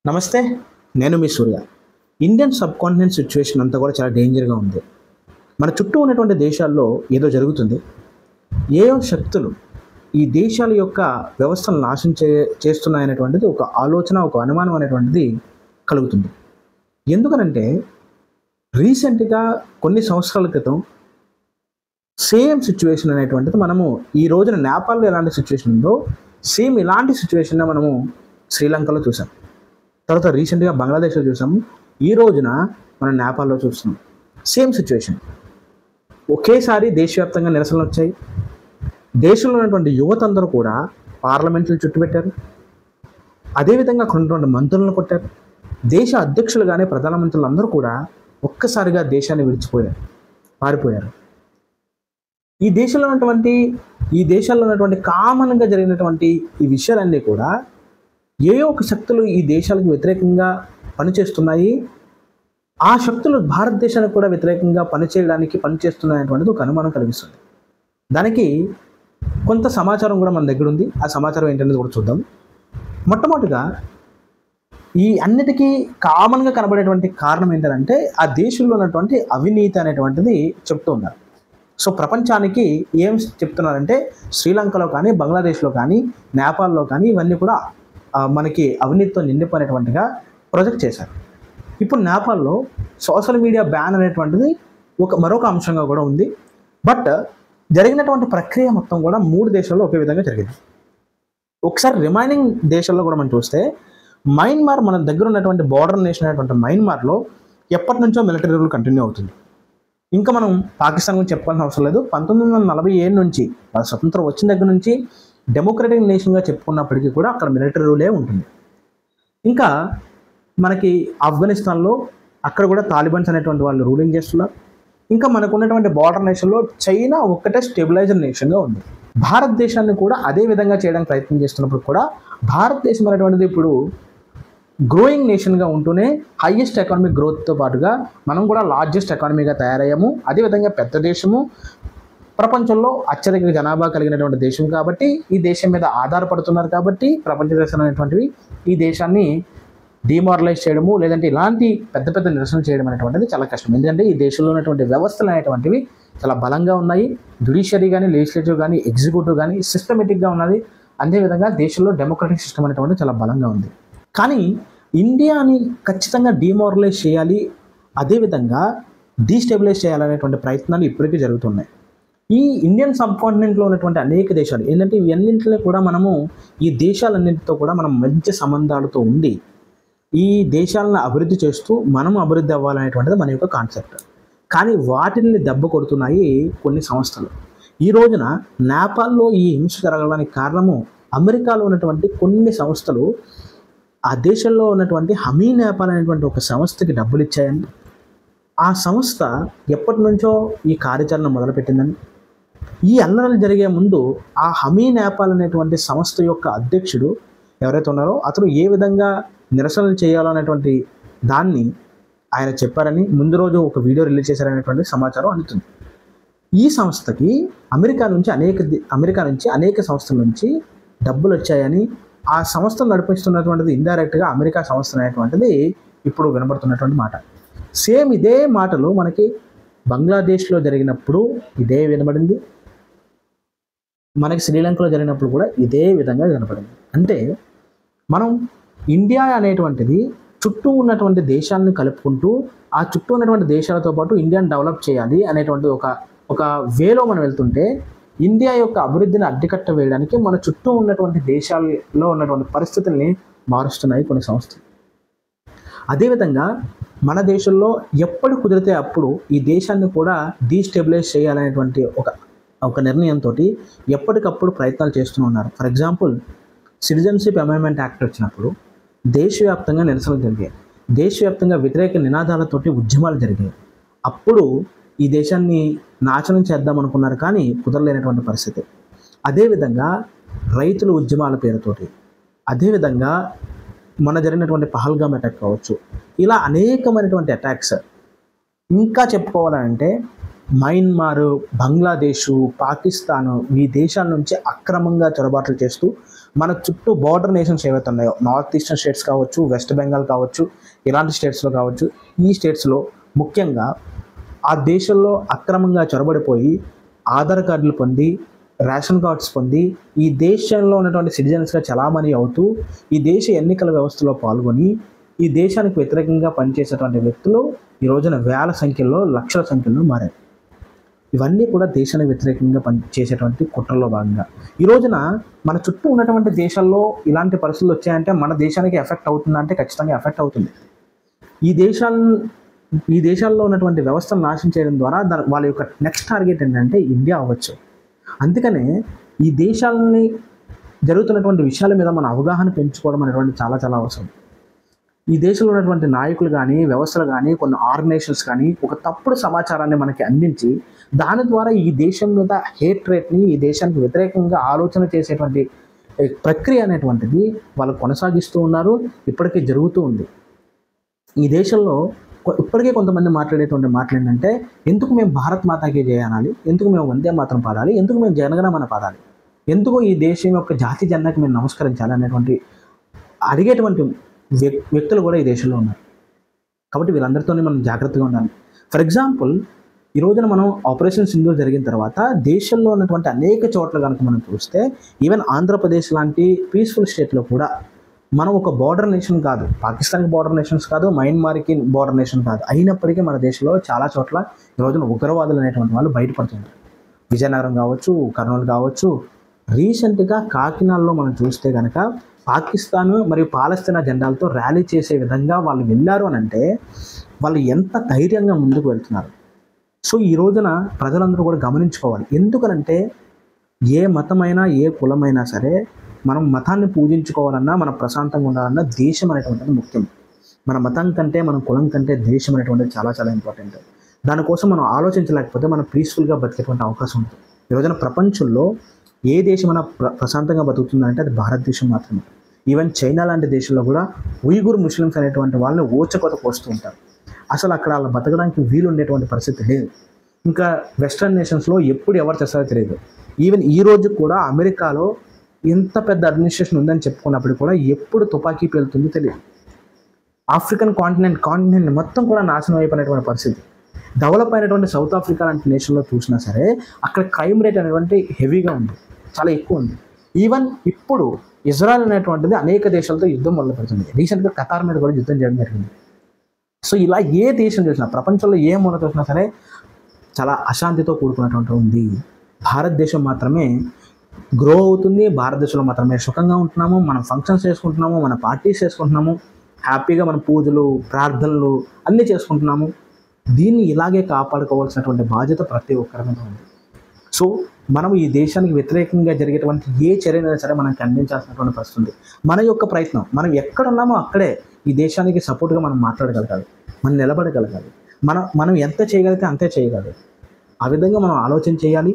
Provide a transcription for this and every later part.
నమస్తే. నేను మీ సూర్య. Indian sub continent situation అంతా కూడా చాలా డేంజర్‌గా ఉంది. మన చుట్టూ ఉన్నటువంటి దేశాల్లో ఏదో జరుగుతుంది. ఏయో శక్తులు ఈ దేశాల యొక్క వ్యవస్థను నాశనం చేస్తున్నాయనేటువంటిది ఒక ఆలోచన, ఒక అనుమానం అనేటువంటిది కలుగుతుంది. ఎందుకనంటే రీసెంట్‌గా కొన్ని సంవత్సరాల క్రితం సేమ్ సిచ్యువేషన్ అనేటువంటిది మనము ఈ రోజున నేపాల్‌లో ఎలాంటి సిచ్యువేషన్ ఉందో సేమ్ ఇలాంటి సిచ్యువేషన్‌నే మనము శ్రీలంకలో చూసాం. తర్వాత రీసెంట్గా బంగ్లాదేశ్లో చూసాము. ఈ రోజున మనం నేపాల్లో చూస్తున్నాం. Same situation. ఒకేసారి దేశవ్యాప్తంగా నిరసనలు వచ్చాయి. దేశంలో ఉన్నటువంటి యువత అందరూ కూడా పార్లమెంట్లు చుట్టుపెట్టారు. అదేవిధంగా అక్కడ ఉన్నటువంటి మంత్రులను కొట్టారు. దేశ అధ్యక్షులు కానీ ప్రధానమంత్రులు అందరూ కూడా ఒక్కసారిగా దేశాన్ని పారిపోయారు. ఈ దేశాల్లో ఉన్నటువంటి కామన్గా జరిగినటువంటి ఈ విషయాలన్నీ కూడా ఏయో ఒక శక్తులు ఈ దేశాలకు వ్యతిరేకంగా పనిచేస్తున్నాయి. ఆ శక్తులు భారతదేశానికి కూడా వ్యతిరేకంగా పనిచేస్తున్నాయనేటువంటిది ఒక అనుమానం కలిగిస్తుంది. దానికి కొంత సమాచారం కూడా మన దగ్గర ఉంది. ఆ సమాచారం ఏంటనేది కూడా చూద్దాం. మొట్టమొదటిగా ఈ అన్నిటికీ కామన్గా కనబడేటువంటి కారణం ఏంటంటే ఆ దేశంలో ఉన్నటువంటి అవినీతి అనేటువంటిది చెప్తూ ఉన్నారు. సో ప్రపంచానికి ఏం చెప్తున్నారంటే శ్రీలంకలో కానీ, బంగ్లాదేశ్లో కానీ, నేపాల్లో కానీ ఇవన్నీ కూడా మనకి అవినీతితో నిండిపోయినటువంటిగా ప్రొజెక్ట్ చేశారు. ఇప్పుడు నేపాల్లో సోషల్ మీడియా బ్యాన్ అనేటువంటిది మరొక అంశంగా కూడా ఉంది. బట్ జరిగినటువంటి ప్రక్రియ మొత్తం కూడా 3 దేశాల్లో ఒకే విధంగా జరిగింది. ఒకసారి రిమైనింగ్ దేశాల్లో కూడా మనం చూస్తే మయన్మార్, మన దగ్గర ఉన్నటువంటి బార్డర్ నేషన్ అయినటువంటి మయన్మార్లో ఎప్పటి నుంచో మిలిటరీ రూల్ కంటిన్యూ అవుతుంది. ఇంకా మనం పాకిస్తాన్ గురించి చెప్పుకోవాల్సిన అవసరం లేదు. 1947 నుంచి స్వతంత్రం వచ్చిన దగ్గర నుంచి డెమోక్రటిక్ నేషన్గా చెప్పుకున్నప్పటికీ కూడా అక్కడ మిలిటరీ రూలే ఉంటుంది. ఇంకా మనకి ఆఫ్ఘనిస్తాన్లో అక్కడ కూడా తాలిబాన్స్ అనేటువంటి వాళ్ళు రూలింగ్ చేస్తున్నారు. ఇంకా మనకు ఉన్నటువంటి బార్డర్ నేషన్లో చైనా ఒక్కటే స్టెబిలైజర్ నేషన్గా ఉంది. భారతదేశాన్ని కూడా అదే విధంగా చేయడానికి ప్రయత్నం చేస్తున్నప్పుడు కూడా భారతదేశం అనేటువంటిది ఇప్పుడు గ్రోయింగ్ నేషన్గా ఉంటూనే హైయెస్ట్ ఎకానమిక్ గ్రోత్తో పాటుగా మనం కూడా లార్జెస్ట్ ఎకానమీగా తయారయ్యాము. అదేవిధంగా పెద్ద దేశము, ప్రపంచంలో అత్యధిక జనాభా కలిగినటువంటి దేశం కాబట్టి ఈ దేశం మీద ఆధారపడుతున్నారు. కాబట్టి ప్రపంచ దేశాలు అనేటువంటివి ఈ దేశాన్ని డిమారలైజ్ చేయడము, లేదంటే ఇలాంటి పెద్ద పెద్ద నిరసనలు చేయడం అనేటువంటిది చాలా కష్టం. ఎందుకంటే ఈ దేశంలో ఉన్నటువంటి వ్యవస్థలు అనేటువంటివి చాలా బలంగా ఉన్నాయి. జ్యుడిషియరీ కానీ, లెజిస్లేటివ్ కానీ, ఎగ్జిక్యూటివ్ కానీ సిస్టమేటిక్గా ఉన్నది. అదేవిధంగా దేశంలో డెమోక్రటిక్ సిస్టమ్ అనేటువంటిది చాలా బలంగా ఉంది. కానీ ఇండియాని ఖచ్చితంగా డిమారలైజ్ చేయాలి, అదేవిధంగా డీస్టెబిలైజ్ చేయాలనేటువంటి ప్రయత్నాలు ఇప్పటికీ జరుగుతున్నాయి. ఈ ఇండియన్ సబ్ కాంటినెంట్లో ఉన్నటువంటి అనేక దేశాలు ఏంటంటే ఇవన్నింటిలో కూడా మనము ఈ దేశాలన్నింటితో కూడా మనం మంచి సంబంధాలతో ఉండి ఈ దేశాలను అభివృద్ధి చేస్తూ మనం అభివృద్ధి అవ్వాలనేటువంటిది మన యొక్క కాన్సెప్ట్. కానీ వాటిని దెబ్బ కొడుతున్నాయి కొన్ని సంస్థలు. ఈ రోజున నేపాల్లో ఈ హింస జరగడానికి కారణము అమెరికాలో ఉన్నటువంటి కొన్ని సంస్థలు ఆ దేశంలో ఉన్నటువంటి హమీ నేపాల్ అనేటువంటి ఒక సంస్థకి డబ్బులు ఇచ్చాయని, ఆ సంస్థ ఎప్పటి నుంచో ఈ కార్యాచరణ మొదలుపెట్టిందని, ఈ అల్లర్లు జరిగే ముందు ఆ హమీ నేపాల్ అనేటువంటి సంస్థ యొక్క అధ్యక్షుడు ఎవరైతే ఉన్నారో అతను ఏ విధంగా నిరసనలు చేయాలనేటువంటి దాన్ని ఆయన చెప్పారని ముందు రోజు ఒక వీడియో రిలీజ్ చేశారనేటువంటి సమాచారం అందుతుంది. ఈ సంస్థకి అమెరికా నుంచి అనేక సంస్థల నుంచి డబ్బులు వచ్చాయని, ఆ సంస్థను నడిపిస్తున్నటువంటిది ఇండైరెక్ట్గా అమెరికా సంస్థ అనేటువంటిది ఇప్పుడు వినబడుతున్నటువంటి మాట. సేమ్ ఇదే మాటలు మనకి బంగ్లాదేశ్లో జరిగినప్పుడు ఇదే వినబడింది, మనకి శ్రీలంకలో జరిగినప్పుడు కూడా ఇదే విధంగా వినపడింది. అంటే మనం ఇండియా అనేటువంటిది చుట్టూ ఉన్నటువంటి దేశాలను కలుపుకుంటూ ఆ చుట్టూ ఉన్నటువంటి దేశాలతో పాటు ఇండియాని డెవలప్ చేయాలి అనేటువంటి ఒక వేలో మనం వెళ్తుంటే ఇండియా యొక్క అభివృద్ధిని అడ్డుకట్ట వేయడానికి మన చుట్టూ ఉన్నటువంటి దేశాల్లో ఉన్నటువంటి పరిస్థితుల్ని మారుస్తున్నాయి కొన్ని సంస్థలు. అదేవిధంగా మన దేశంలో ఎప్పుడు కుదిరితే అప్పుడు ఈ దేశాన్ని కూడా డీస్టెబిలైజ్ చేయాలనేటువంటి ఒక నిర్ణయంతో ఎప్పటికప్పుడు ప్రయత్నాలు చేస్తూ ఉన్నారు. For example, citizenship amendment act వచ్చినప్పుడు దేశవ్యాప్తంగా నిరసనలు జరిగాయి. దేశవ్యాప్తంగా వ్యతిరేక నినాదాలతోటి ఉద్యమాలు జరిగాయి. అప్పుడు ఈ దేశాన్ని నాశనం చేద్దామనుకున్నారు, కానీ కుదరలేనటువంటి పరిస్థితి. అదేవిధంగా రైతుల ఉద్యమాల పేరుతోటి, అదేవిధంగా మన జరిగినటువంటి పహల్గామ్ అటాక్ కావచ్చు, ఇలా అనేకమైనటువంటి అటాక్స్. ఇంకా చెప్పుకోవాలంటే మయన్మార్, బంగ్లాదేశు, పాకిస్తాను ఈ దేశాల నుంచి అక్రమంగా చొరబాట్లు చేస్తూ మన చుట్టూ బార్డర్ నేషన్స్ ఏవైతే ఉన్నాయో, నార్త్ ఈస్టర్న్ స్టేట్స్ కావచ్చు, వెస్ట్ బెంగాల్ కావచ్చు, ఇలాంటి స్టేట్స్లో కావచ్చు, ఈ స్టేట్స్లో ముఖ్యంగా ఆ దేశంలో అక్రమంగా చొరబడిపోయి ఆధార్ కార్డులు పొంది, రేషన్ కార్డ్స్ పొంది, ఈ దేశంలో ఉన్నటువంటి సిటిజన్స్గా చలామణి అవుతూ ఈ దేశ ఎన్నికల వ్యవస్థలో పాల్గొని ఈ దేశానికి వ్యతిరేకంగా పనిచేసేటువంటి వ్యక్తులు ఈ రోజున వేల సంఖ్యలో, లక్షల సంఖ్యలో మారారు. ఇవన్నీ కూడా దేశానికి వ్యతిరేకంగా పనిచేసేటువంటి కుట్రలో భాగంగా ఈ రోజున మన చుట్టూ ఉన్నటువంటి దేశాల్లో ఇలాంటి పరిస్థితులు వచ్చాయంటే మన దేశానికి ఎఫెక్ట్ అవుతుందంటే ఖచ్చితంగా ఎఫెక్ట్ అవుతుంది. ఈ దేశాల్లో ఉన్నటువంటి వ్యవస్థను నాశనం చేయడం ద్వారా వాళ్ళ యొక్క నెక్స్ట్ టార్గెట్ ఏంటంటే ఇండియా అవ్వచ్చు. అందుకనే ఈ దేశాలని జరుగుతున్నటువంటి విషయాల మీద మన అవగాహన పెంచుకోవడం అనేటువంటి చాలా చాలా అవసరం. ఈ దేశంలో ఉన్నటువంటి నాయకులు కానీ, వ్యవస్థలు కానీ, కొన్ని ఆర్గనైజేషన్స్ కానీ ఒక తప్పుడు సమాచారాన్ని మనకి అందించి దాని ద్వారా ఈ దేశం మీద హేట్రేట్ని, ఈ దేశానికి వ్యతిరేకంగా ఆలోచన చేసేటువంటి ప్రక్రియ అనేటువంటిది వాళ్ళు కొనసాగిస్తూ ఉన్నారు. ఇప్పటికీ జరుగుతూ ఉంది. ఈ దేశంలో ఇప్పటికే కొంతమంది మాట్లాడేటువంటి మాటలు ఏంటంటే, ఎందుకు మేము భారత్ మాతాకి జయ అనాలి, ఎందుకు మేము వందే మాతరం పాడాలి, ఎందుకు మేము జనగణమన పాడాలి, ఎందుకు ఈ దేశం యొక్క జాతి జెండాకి మేము నమస్కరించాలి అనేటువంటి అడిగేటువంటి వ్యక్తులు కూడా ఈ దేశంలో ఉన్నారు. కాబట్టి వీళ్ళందరితోనే మనం జాగ్రత్తగా ఉండాలి. ఫర్ ఎగ్జాంపుల్, ఈ రోజున మనం ఆపరేషన్ సింధూర్ జరిగిన తర్వాత దేశంలో ఉన్నటువంటి అనేక చోట్ల కనుక మనం చూస్తే, ఈవెన్ ఆంధ్రప్రదేశ్ లాంటి పీస్ఫుల్ స్టేట్లో కూడా మనం ఒక బార్డర్ నేషన్ కాదు, పాకిస్తాన్కి బార్డర్ నేషన్స్ కాదు, మయన్మార్కి బార్డర్ నేషన్ కాదు, అయినప్పటికీ మన దేశంలో చాలా చోట్ల ఈ రోజున ఉగ్రవాదులు అనేటువంటి వాళ్ళు బయటపడుతున్నారు. విజయనగరం కావచ్చు, కర్నూలు కావచ్చు, రీసెంట్గా కాకినాడలో మనం చూస్తే కనుక పాకిస్తాన్ మరియు పాలస్తీనా జెండాలతో ర్యాలీ చేసే విధంగా వాళ్ళు వెళ్ళారు అని అంటే వాళ్ళు ఎంత ధైర్యంగా ముందుకు వెళ్తున్నారు. సో ఈ రోజున ప్రజలందరూ కూడా గమనించుకోవాలి. ఎందుకనంటే ఏ మతమైనా, ఏ కులమైనా సరే మనం మతాన్ని పూజించుకోవాలన్నా, మనం ప్రశాంతంగా ఉండాలన్నా దేశం అనేటువంటిది ముఖ్యం. మన మతం కంటే, మన కులం కంటే దేశం అనేటువంటిది చాలా చాలా ఇంపార్టెంట్. దానికోసం మనం ఆలోచించలేకపోతే మనం పీస్ఫుల్గా బతికేటువంటి అవకాశం ఉంటుంది. ఈ రోజున ప్రపంచంలో ఏ దేశమైనా ప్రశాంతంగా బతుకుతుందంటే అది భారతదేశం మాత్రమే. ఈవెన్ చైనా లాంటి దేశంలో కూడా ఉయ్గుర్ ముస్లిమ్స్ అనేటువంటి వాళ్ళని ఓచకొత కోస్తూ ఉంటారు. అసలు అక్కడ వాళ్ళ బతకడానికి వీలు ఉండేటువంటి పరిస్థితి లేదు. ఇంకా వెస్ట్రన్ నేషన్స్లో ఎప్పుడు ఎవరు చేస్తారో తెలియదు. ఈవెన్ ఈ రోజు కూడా అమెరికాలో ఎంత పెద్ద అడ్మినిస్ట్రేషన్ ఉందని చెప్పుకున్నప్పుడు కూడా ఎప్పుడు తుపాకీ పేలుతుందో తెలియదు. ఆఫ్రికన్ కాంటినెంట్ మొత్తం కూడా నాశనం అయిపోయినటువంటి పరిస్థితి. డెవలప్ అయినటువంటి సౌత్ ఆఫ్రికా లాంటి నేషన్లో చూసినా సరే అక్కడ క్రైమ్ రేట్ అనేటువంటి హెవీగా ఉంది, చాలా ఎక్కువ ఉంది. ఈవెన్ ఇప్పుడు ఇజ్రాయెల్ అనేటువంటిది అనేక దేశాలతో యుద్ధం మొదలు పెడుతుంది. రీసెంట్గా ఖతార్ మీద కూడా యుద్ధం చేయడం జరిగింది. సో ఇలా ఏ దేశం చూసినా, ప్రపంచంలో ఏ మూల చూసినా సరే చాలా అశాంతితో కూడుకున్నటువంటి ఉంది. భారతదేశం మాత్రమే గ్రో అవుతుంది, భారతదేశంలో మాత్రమే సుఖంగా ఉంటున్నాము, మనం ఫంక్షన్స్ చేసుకుంటున్నాము, మన పార్టీస్ చేసుకుంటున్నాము, హ్యాపీగా మన పూజలు, ప్రార్థనలు అన్నీ చేసుకుంటున్నాము. దీన్ని ఇలాగే కాపాడుకోవాల్సినటువంటి బాధ్యత ప్రతి ఒక్కరి మీద ఉంది. సో మనం ఈ దేశానికి వ్యతిరేకంగా జరిగేటువంటి ఏ చర్యనైనా సరే మనం ఖండించాల్సినటువంటి పరిస్థితి ఉంది. మన యొక్క ప్రయత్నం, మనం ఎక్కడున్నామో అక్కడే ఈ దేశానికి సపోర్ట్గా మనం మాట్లాడగలగాలి, మనం నిలబడగలగాలి, మనం ఎంత చేయగలిగితే అంతే చేయగలగాలి. ఆ విధంగా మనం ఆలోచన చేయాలి.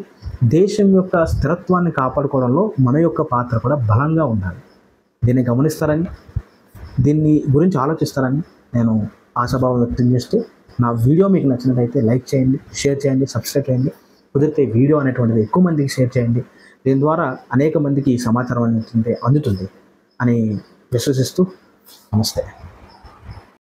దేశం యొక్క స్థిరత్వాన్ని కాపాడుకోవడంలో మన యొక్క పాత్ర కూడా బలంగా ఉండాలి. దీన్ని గమనిస్తారని, దీన్ని గురించి ఆలోచిస్తారని నేను ఆశాభావం వ్యక్తం చేస్తూ, నా వీడియో మీకు నచ్చినట్లయితే లైక్ చేయండి, షేర్ చేయండి, సబ్స్క్రైబ్ చేయండి. కుదిరితే వీడియో అనేటువంటిది ఎక్కువ మందికి షేర్ చేయండి. దీని ద్వారా అనేక మందికి ఈ సమాచారం అనేది అందుతుంది అని విశ్వసిస్తూ నమస్తే.